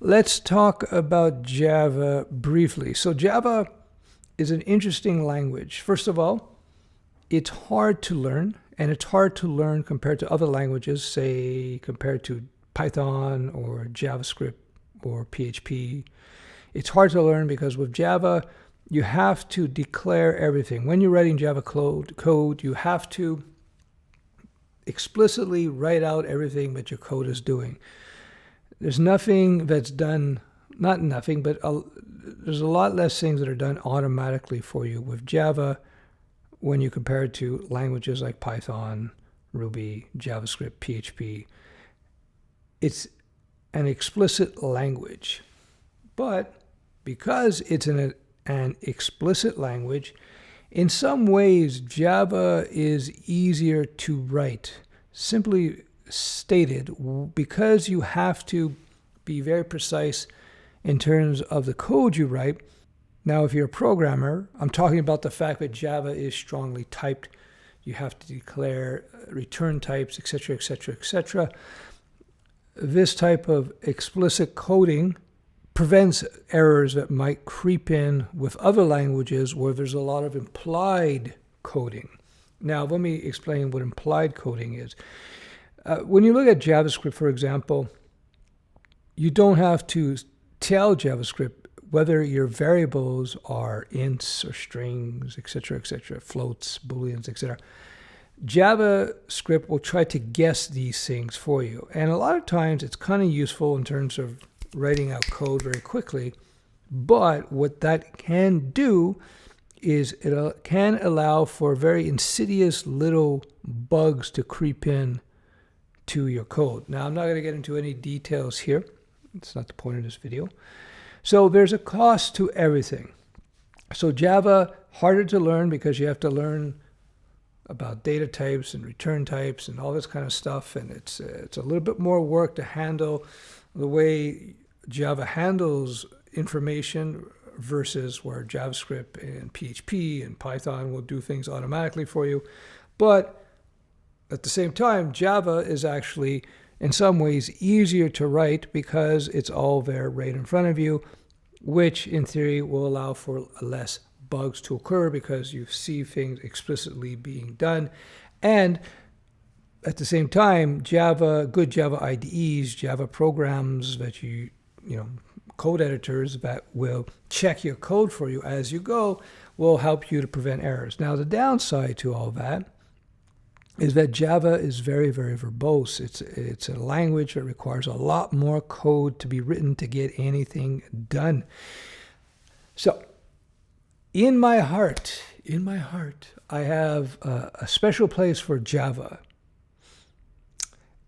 Let's talk about Java briefly. So Java is an interesting language. First of all, it's hard to learn, and it's hard to learn compared to other languages, say compared to Python or JavaScript or PHP. It's hard to learn because with Java, you have to declare everything. When you're writing Java code, you have to explicitly write out everything that your code is doing. There's nothing that's done, not nothing, but there's a lot less things that are done automatically for you with Java when you compare it to languages like Python, Ruby, JavaScript, PHP. It's an explicit language. But because it's an explicit language, in some ways Java is easier to write. Simply stated, because you have to be very precise in terms of the code you write. Now, if you're a programmer, I'm talking about the fact that Java is strongly typed. You have to declare return types, etc., etc., etc. This type of explicit coding prevents errors that might creep in with other languages where there's a lot of implied coding. Now, let me explain what implied coding is. When you look at JavaScript, for example, you don't have to tell JavaScript whether your variables are ints or strings, etc., floats, booleans, etc. JavaScript will try to guess these things for you. And a lot of times it's kind of useful in terms of writing out code very quickly. But what that can do is it can allow for very insidious little bugs to creep in to your code. Now, I'm not going to get into any details here. It's not the point of this video. So there's a cost to everything. So Java, harder to learn because you have to learn about data types and return types and all this kind of stuff. And it's a little bit more work to handle the way Java handles information versus where JavaScript and PHP and Python will do things automatically for you. But at the same time, Java is actually, in some ways, easier to write because it's all there right in front of you, which in theory will allow for less bugs to occur because you see things explicitly being done. And at the same time, good Java IDEs, Java programs that code editors that will check your code for you as you go will help you to prevent errors. Now, the downside to all that is that Java is very, very verbose. It's a language that requires a lot more code to be written to get anything done. So, in my heart, I have a special place for Java.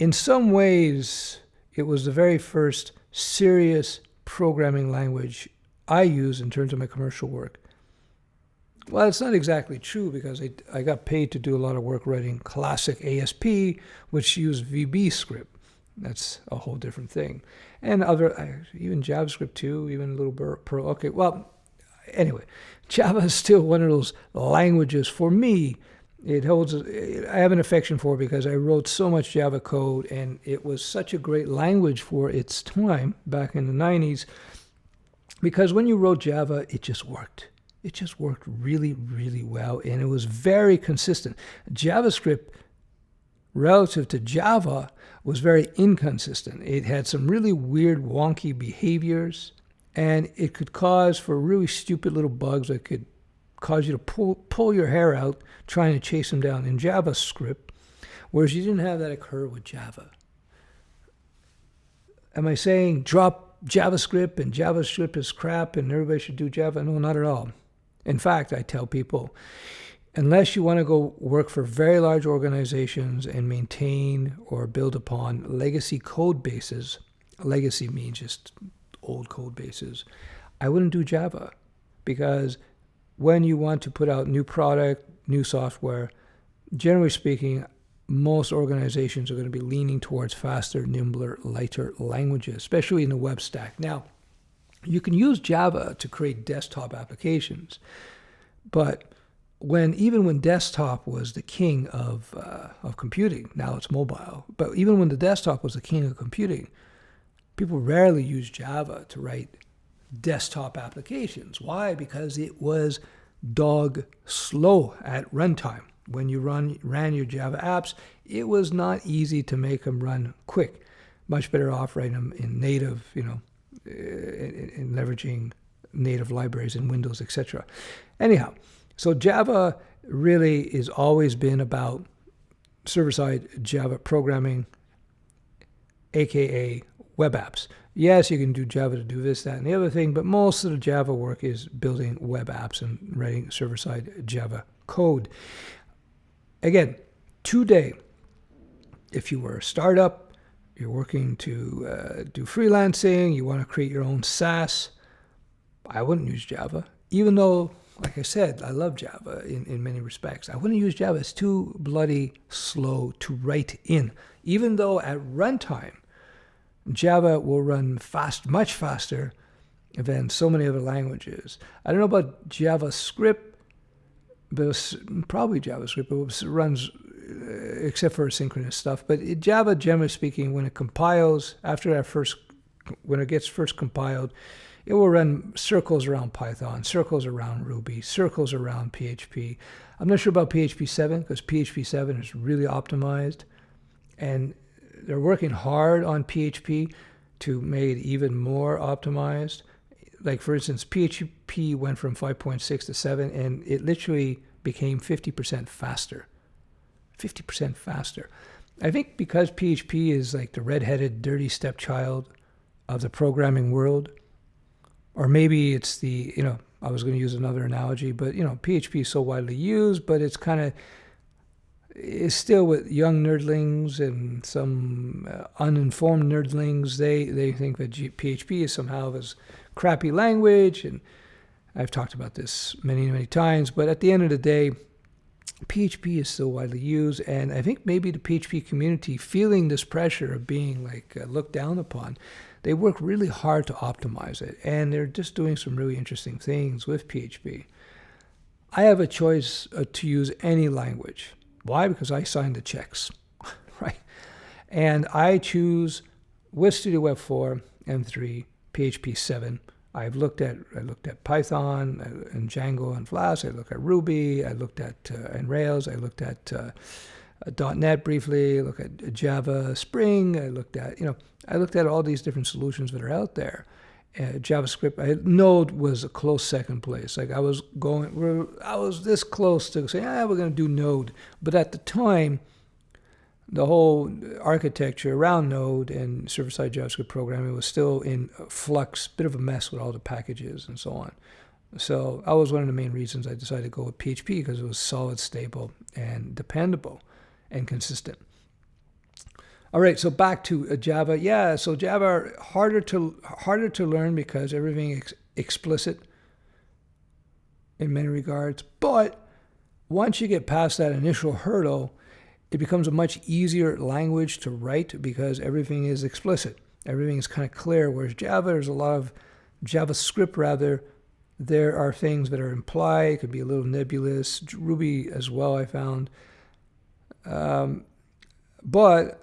In some ways, it was the very first serious programming language I use in terms of my commercial work. Well, it's not exactly true because I got paid to do a lot of work writing classic ASP, which used VB script. That's a whole different thing. And even JavaScript too, even a little Perl. Okay, well, anyway, Java is still one of those languages for me. I have an affection for it because I wrote so much Java code and it was such a great language for its time back in the 90s because when you wrote Java, it just worked. It just worked really, really well, and it was very consistent. JavaScript, relative to Java, was very inconsistent. It had some really weird, wonky behaviors, and it could cause for really stupid little bugs that could cause you to pull your hair out trying to chase them down in JavaScript, whereas you didn't have that occur with Java. Am I saying drop JavaScript and JavaScript is crap and everybody should do Java? No, not at all. In fact, I tell people, unless you want to go work for very large organizations and maintain or build upon legacy code bases, legacy means just old code bases, I wouldn't do Java because when you want to put out new product, new software, generally speaking, most organizations are going to be leaning towards faster, nimbler, lighter languages, especially in the web stack. Now, you can use Java to create desktop applications, but even when desktop was the king of computing, now it's mobile, but even when the desktop was the king of computing, People rarely use Java to write desktop applications. Why? Because it was dog slow at runtime. When you ran your Java apps, it was not easy to make them run quick. Much better off writing them in native, in leveraging native libraries in Windows, etc. Anyhow, so Java really has always been about server-side Java programming, aka web apps. Yes, you can do Java to do this, that, and the other thing, but most of the Java work is building web apps and writing server-side Java code. Again, today, if you were a startup, you're working to do freelancing, you want to create your own SaaS, I wouldn't use Java. Even though, like I said, I love Java in many respects. I wouldn't use Java. It's too bloody slow to write in. Even though at runtime, Java will run much faster than so many other languages. I don't know about JavaScript, but probably JavaScript, but it runs, except for asynchronous stuff. But Java, generally speaking, when it compiles, when it gets first compiled, it will run circles around Python, circles around Ruby, circles around PHP. I'm not sure about PHP 7 because PHP 7 is really optimized. And they're working hard on PHP to make it even more optimized. Like, for instance, PHP went from 5.6 to 7, and it literally became 50% faster. 50% faster. I think because PHP is like the red-headed, dirty stepchild of the programming world, or maybe it's I was going to use another analogy, but, PHP is so widely used, but it's still with young nerdlings and some uninformed nerdlings. They think that PHP is somehow this crappy language, and I've talked about this many, many times, but at the end of the day, PHP is still widely used, and I think maybe the PHP community, feeling this pressure of being looked down upon, they work really hard to optimize it, and they're just doing some really interesting things with PHP. I have a choice to use any language. Why? Because I sign the checks, right? And I choose with Studio Web 4, M3, PHP 7. I looked at Python and Django and Flask. I looked at Ruby. I looked at and Rails. I looked at .NET briefly. I looked at Java, Spring. I looked at all these different solutions that are out there. JavaScript, Node was a close second place. I was this close to saying, we're going to do Node. But at the time, the whole architecture around Node and server-side JavaScript programming was still in flux, bit of a mess with all the packages and so on. So that was one of the main reasons I decided to go with PHP, because it was solid, stable, and dependable and consistent. All right, so back to Java. Yeah, so Java harder to learn because everything is explicit in many regards. But once you get past that initial hurdle, it becomes a much easier language to write because everything is explicit. Everything is kind of clear. Whereas Java, there's a lot of JavaScript rather. There are things that are implied. It could be a little nebulous. Ruby as well, I found. But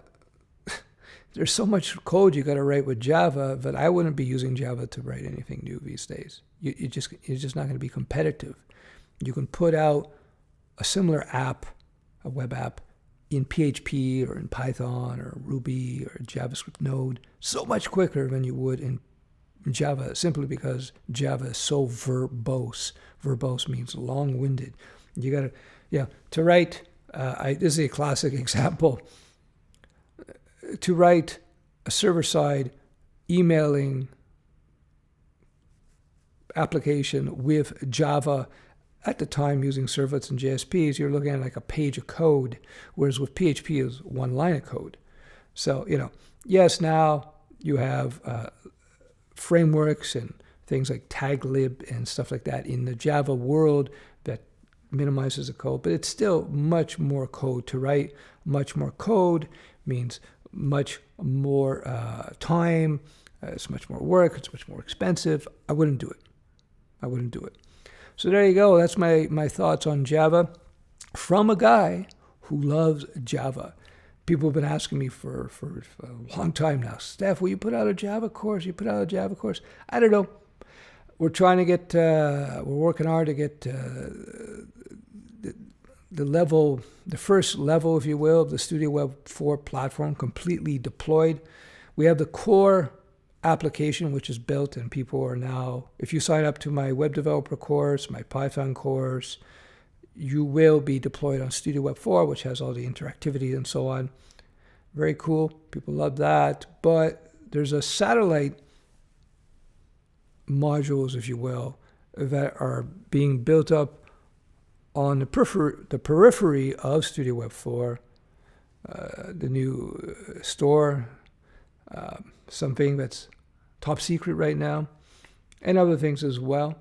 there's so much code you got to write with Java that I wouldn't be using Java to write anything new these days. You're just not going to be competitive. You can put out a similar app, a web app, in PHP or in Python or Ruby or JavaScript Node so much quicker than you would in Java, simply because Java is so verbose. Verbose means long-winded. You got to write. This is a classic example. To write a server-side emailing application with Java, at the time using servlets and JSPs, you're looking at like a page of code, whereas with PHP is one line of code. So, yes, now you have frameworks and things like taglib and stuff like that in the Java world that minimizes the code, but it's still much more code to write. Much more code means much more time. It's much more work. It's much more expensive. I wouldn't do it. So there you go. That's my thoughts on Java from a guy who loves Java. People have been asking me for a long time now, Stef, will you put out a Java course? You put out a Java course? I don't know. We're trying to get, we're working hard to get the first level, if you will, of the Studio Web 4 platform completely deployed. We have the core application, which is built, and people are now, if you sign up to my web developer course, my Python course, you will be deployed on Studio Web 4, which has all the interactivity and so on. Very cool. People love that. But there's a satellite modules, if you will, that are being built up on the periphery of Studio Web 4, the new store, something that's top secret right now, and other things as well.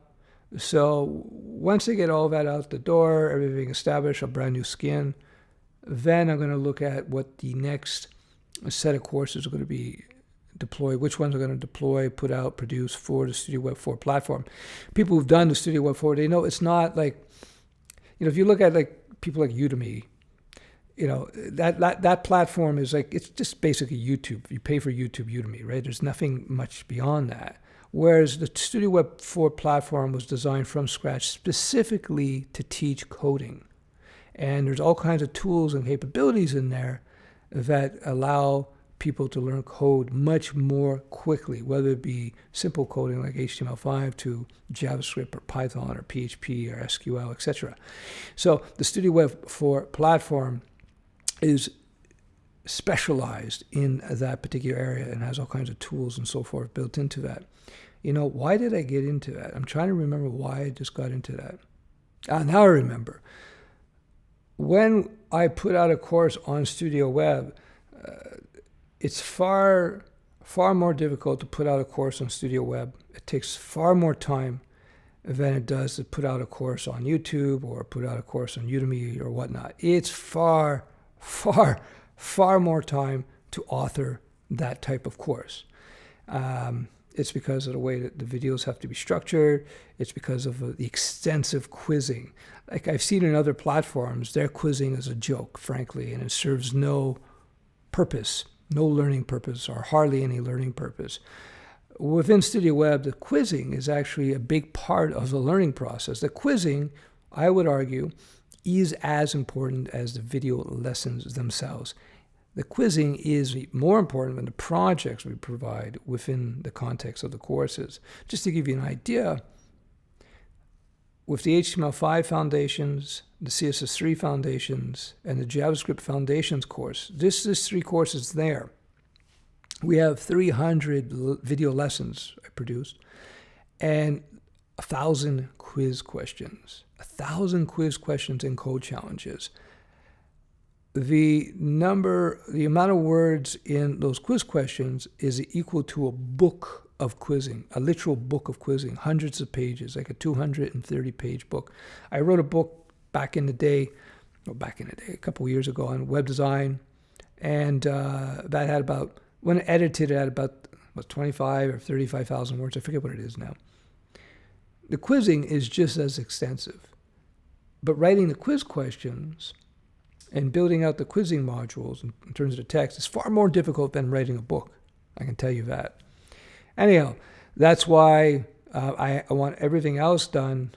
So once they get all that out the door, everything established, a brand new skin, then I'm going to look at what the next set of courses are going to be deployed, which ones are going to deploy, put out, produce for the Studio Web 4 platform. People who've done the Studio Web 4, they know it's not like, if you look at like people like Udemy, that platform is like, it's just basically YouTube. You pay for YouTube Udemy, right? There's nothing much beyond that. Whereas the Studio Web 4 platform was designed from scratch specifically to teach coding. And there's all kinds of tools and capabilities in there that allow people to learn code much more quickly, whether it be simple coding like HTML5 to JavaScript or Python or PHP or SQL, etc. So the Studio Web 4 platform is specialized in that particular area and has all kinds of tools and so forth built into that. Why did I get into that? I'm trying to remember why I just got into that. Now I remember. When I put out a course on Studio Web, it's far more difficult to put out a course on Studio Web. It takes far more time than it does to put out a course on YouTube or put out a course on Udemy or whatnot. It's far more time to author that type of course. It's because of the way that the videos have to be structured. It's because of the extensive quizzing. Like I've seen in other platforms, their quizzing is a joke, frankly, and it serves no purpose, no learning purpose, or hardly any learning purpose. Within Studio Web, the quizzing is actually a big part of the learning process. The quizzing, I would argue, is as important as the video lessons themselves. The quizzing is more important than the projects we provide within the context of the courses. Just to give you an idea, with the HTML5 foundations, the CSS3 foundations, and the JavaScript foundations course, this is 3 courses there. We have 300 video lessons I produced and 1,000 quiz questions. 1,000 quiz questions and code challenges. The amount of words in those quiz questions is equal to a book of quizzing, a literal book of quizzing, hundreds of pages, like a 230-page book. I wrote a book back in the day, a couple of years ago on web design, and that had about, when edited, it had about 25 or 35,000 words. I forget what it is now. The quizzing is just as extensive, but writing the quiz questions and building out the quizzing modules in terms of the text is far more difficult than writing a book. I can tell you that. Anyhow, that's why I want everything else done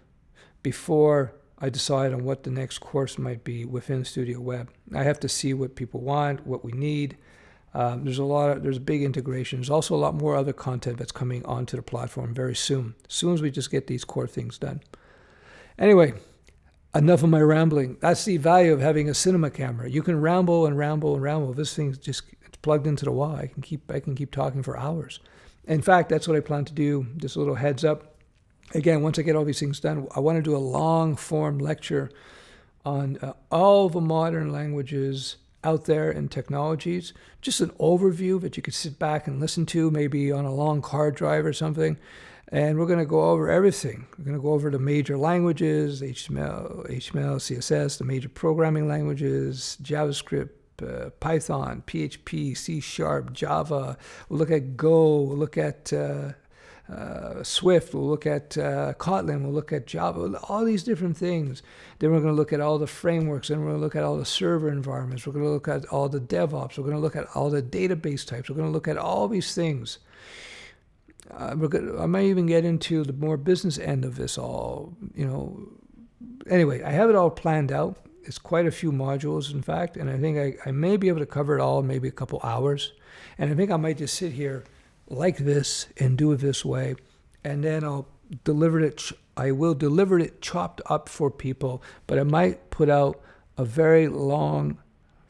before I decide on what the next course might be within Studio Web. I have to see what people want, what we need. There's a big integration. There's also a lot more other content that's coming onto the platform very soon. As soon as we just get these core things done. Anyway, enough of my rambling. That's the value of having a cinema camera. You can ramble and ramble and ramble. This thing's just it's plugged into the wall. I can keep talking for hours. In fact, that's what I plan to do. Just a little heads up. Again, once I get all these things done, I want to do a long form lecture on all the modern languages out there and technologies. Just an overview that you could sit back and listen to, maybe on a long car drive or something. And we're going to go over everything. We're going to go over the major languages, HTML, CSS, the major programming languages, JavaScript, Python, PHP, C#, Java. We'll look at Go. We'll look at Swift, we'll look at Kotlin, we'll look at Java, all these different things. Then we're going to look at all the frameworks, and we're going to look at all the server environments. We're going to look at all the DevOps. We're going to look at all the database types. We're going to look at all these things. I might even get into the more business end of this all, Anyway, I have it all planned out. It's quite a few modules, in fact, and I think I may be able to cover it all in maybe a couple hours. And I think I might just sit here like this and do it this way, and then I will deliver it chopped up for people, but I might put out a very long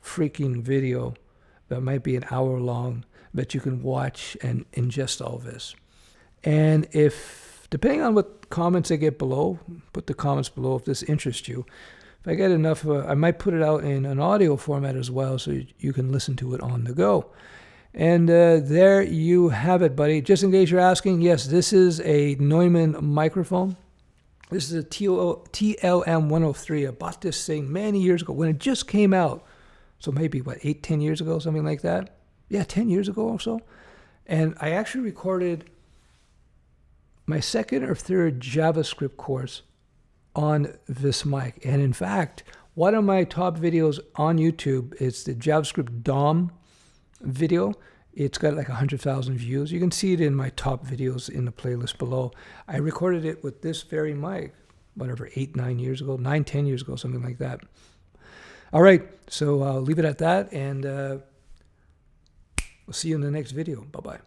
freaking video that might be an hour long that you can watch and ingest all this. And if, depending on what comments I get below, put the comments below if this interests you. If I get enough, I might put it out in an audio format as well, so you can listen to it on the go. And there you have it, buddy. Just in case you're asking, yes, this is a Neumann microphone. This is a TLM103. I bought this thing many years ago when it just came out. So maybe, 8-10 years ago, something like that? Yeah, 10 years ago or so. And I actually recorded my second or third JavaScript course on this mic. And in fact, one of my top videos on YouTube is the JavaScript DOM video. It's got like 100,000 views. You can see it in my top videos in the playlist below. I recorded it with this very mic, 10 years ago, something like that. All right, so I'll leave it at that, and we'll see you in the next video. Bye-bye.